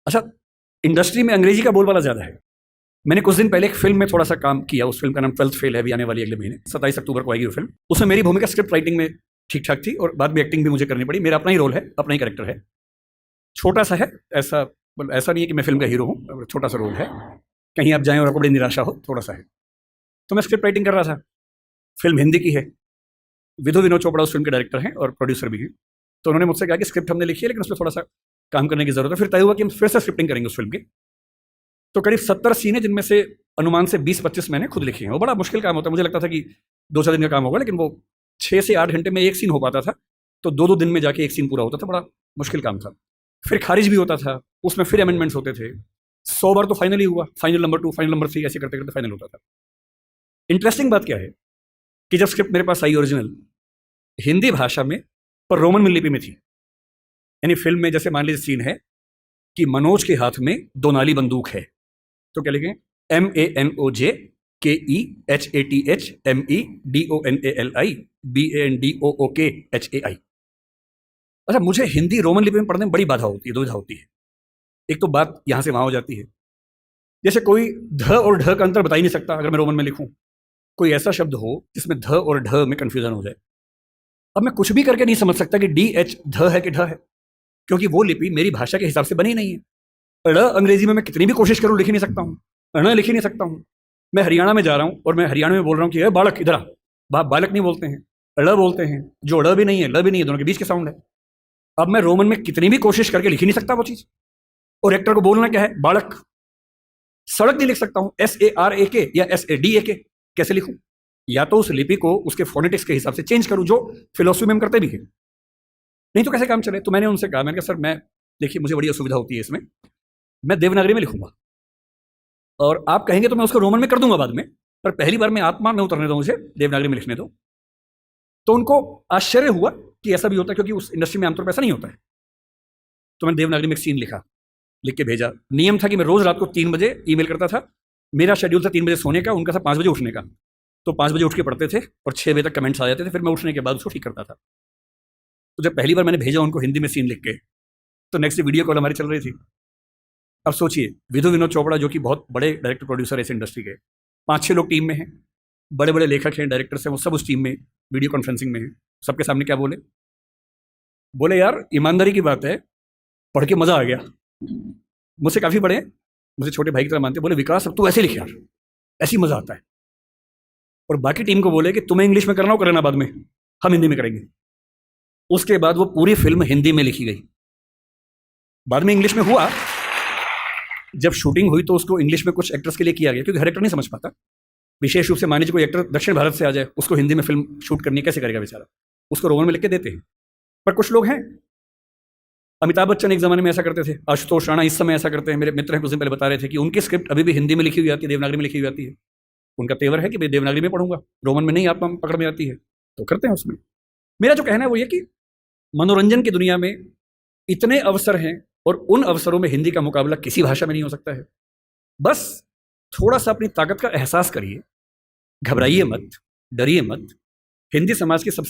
अच्छा, इंडस्ट्री में अंग्रेजी का बोलबाला ज़्यादा है। मैंने कुछ दिन पहले एक फिल्म में थोड़ा सा काम किया, उस फिल्म का नाम 12th फेल है, अभी आने वाली अगले महीने 27 अक्टूबर को आएगी वो फिल्म। उसमें मेरी भूमिका स्क्रिप्ट राइटिंग में ठीक ठाक थी और बाद में एक्टिंग भी मुझे करनी पड़ी। मेरा अपना ही रोल है, अपना ही कैरेक्टर है, छोटा सा है, ऐसा नहीं है कि मैं फिल्म का हीरो हूँ, छोटा सा रोल है, कहीं आप जाएँ और आपको बड़ी निराशा हो, थोड़ा सा है। तो मैं स्क्रिप्ट राइटिंग कर रहा था, फिल्म हिंदी की है, विधु विनोद चोपड़ा उस फिल्म के डायरेक्टर हैं और प्रोड्यूसर भी हैं। तो उन्होंने मुझसे कहा कि स्क्रिप्ट हमने लिखी है लेकिन उसमें थोड़ा सा काम करने की ज़रूरत है। फिर तय हुआ कि हम फिर से स्क्रिप्टिंग करेंगे उस फिल्म की। तो करीब 70 सीन है, जिनमें से अनुमान से 20-25 मैंने खुद लिखी हैं। वो बड़ा मुश्किल काम होता है, मुझे लगता था कि 2-4 दिन का काम होगा, लेकिन वो 6 से 8 घंटे में एक सीन हो पाता था, तो 2-2 दिन में जाके एक सीन पूरा होता था। बड़ा मुश्किल काम था। फिर खारिज भी होता था, उसमें फिर अमेंडमेंट्स होते थे। 100 बार तो फाइनल ही हुआ, फाइनल नंबर 2, फाइनल नंबर 3, ऐसे करते करते फाइनल होता था। इंटरेस्टिंग बात क्या है कि जब स्क्रिप्ट मेरे पास आई ओरिजिनल हिंदी भाषा में, पर रोमन में लिपि में थी, यानी फिल्म में जैसे मान लीजिए सीन है कि मनोज के हाथ में 2 नाली बंदूक है, तो क्या लिखें? MANOJKEHATHMEDONALI BANDOOKHAI। अच्छा, मुझे हिंदी रोमन लिपि में पढ़ने में बड़ी बाधा होती है, दुविधा होती है। एक तो बात यहां से वहां हो जाती है, जैसे कोई ध और ढ का अंतर बता ही नहीं सकता अगर मैं रोमन में लिखूं। कोई ऐसा शब्द हो जिसमें ध और ढ में कंफ्यूजन हो जाए। अब मैं कुछ भी करके नहीं समझ सकता कि DH ध है कि ढ है, क्योंकि वो लिपि मेरी भाषा के हिसाब से बनी नहीं है। ड़ अंग्रेजी में मैं कितनी भी कोशिश करूं लिख ही नहीं सकता हूं, ण लिख ही नहीं सकता हूं। मैं हरियाणा में जा रहा हूं और मैं हरियाणा में बोल रहा हूं कि बालक इधर आ, बालक नहीं बोलते हैं, ड़ बोलते हैं, जो ड़ भी नहीं है ल भी नहीं है, दोनों के बीच के साउंड है। अब मैं रोमन में कितनी भी कोशिश करके लिख ही नहीं सकता वो चीज। और एक्टर को बोलना क्या है? बालक। सड़क नहीं लिख सकता हूं, SARAK या SADAK, कैसे लिखूं? या तो उस लिपि को उसके फोनेटिक्स के हिसाब से चेंज करूं, जो फिलोसफी में हम करते भी हैं, नहीं तो कैसे काम चले। तो मैंने उनसे कहा, मैंने कहा सर, मैं देखिए मुझे बड़ी असुविधा होती है इसमें, मैं देवनागरी में लिखूंगा और आप कहेंगे तो मैं उसको रोमन में कर दूंगा बाद में, पर पहली बार मैं आत्मा में उतरने दो, मुझे देवनागरी में लिखने दो। तो उनको आश्चर्य हुआ कि ऐसा भी होता है, क्योंकि उस इंडस्ट्री में आमतौर पर ऐसा नहीं होता है। तो मैंने देवनागरी में एक सीन लिखा, लिख के भेजा। नियम था कि मैं रोज रात को 3 बजे ईमेल करता था। मेरा शेड्यूल था 3 बजे सोने का, उनका था 5 बजे उठने का। तो 5 बजे उठ के पढ़ते थे और 6 बजे तक कमेंट्स आ जाते थे, फिर मैं उठने के बाद उसको ठीक करता था। तो जब पहली बार मैंने भेजा उनको हिंदी में सीन लिख के, तो नेक्स्ट वीडियो कॉल हमारी चल रही थी। अब सोचिए, विधु विनोद चोपड़ा जो कि बहुत बड़े डायरेक्टर प्रोड्यूसर है इस इंडस्ट्री के, 5-6 लोग टीम में हैं, बड़े बड़े लेखक हैं, डायरेक्टर्स हैं, वो सब उस टीम में वीडियो कॉन्फ्रेंसिंग में हैं। सबके सामने क्या बोले? बोले यार ईमानदारी की बात है, पढ़ के मजा आ गया। मुझसे काफी बड़े, मुझे छोटे भाई की तरह मानते। बोले विकास, अब तू ऐसे लिख यार, ऐसी मजा आता है। और बाकी टीम को बोले कि तुम्हें इंग्लिश में करना हो करना, बाद में हम हिंदी में करेंगे। उसके बाद वो पूरी फिल्म हिंदी में लिखी गई। बाद में इंग्लिश में हुआ, जब शूटिंग हुई तो उसको इंग्लिश में कुछ एक्टर्स के लिए किया गया, क्योंकि हर एक्टर नहीं समझ पाता। विशेष रूप से मान लीजिए कोई एक्टर दक्षिण भारत से आ जाए, उसको हिंदी में फिल्म शूट करनी कैसे करेगा बेचारा, उसको रोमन में लिख के देते हैं। पर कुछ लोग हैं, अमिताभ बच्चन एक जमाने में ऐसा करते थे, आशुतोष राणा इस समय ऐसा करते हैं। मेरे मित्र हैं, कुछ दिन पहले बता रहे थे कि उनकी स्क्रिप्ट अभी भी हिंदी में लिखी हुई आती है, देवनागरी में लिखी हुई आती है। उनका तेवर है कि भाई देवनागरी में पढ़ूंगा, रोमन में नहीं आप पकड़ में आती है, तो करते हैं उसमें। मेरा जो कहना है वो ये कि मनोरंजन की दुनिया में इतने अवसर हैं और उन अवसरों में हिंदी का मुकाबला किसी भाषा में नहीं हो सकता है। बस थोड़ा सा अपनी ताकत का एहसास करिए, घबराइए मत, डरिए मत। हिंदी समाज की सबसे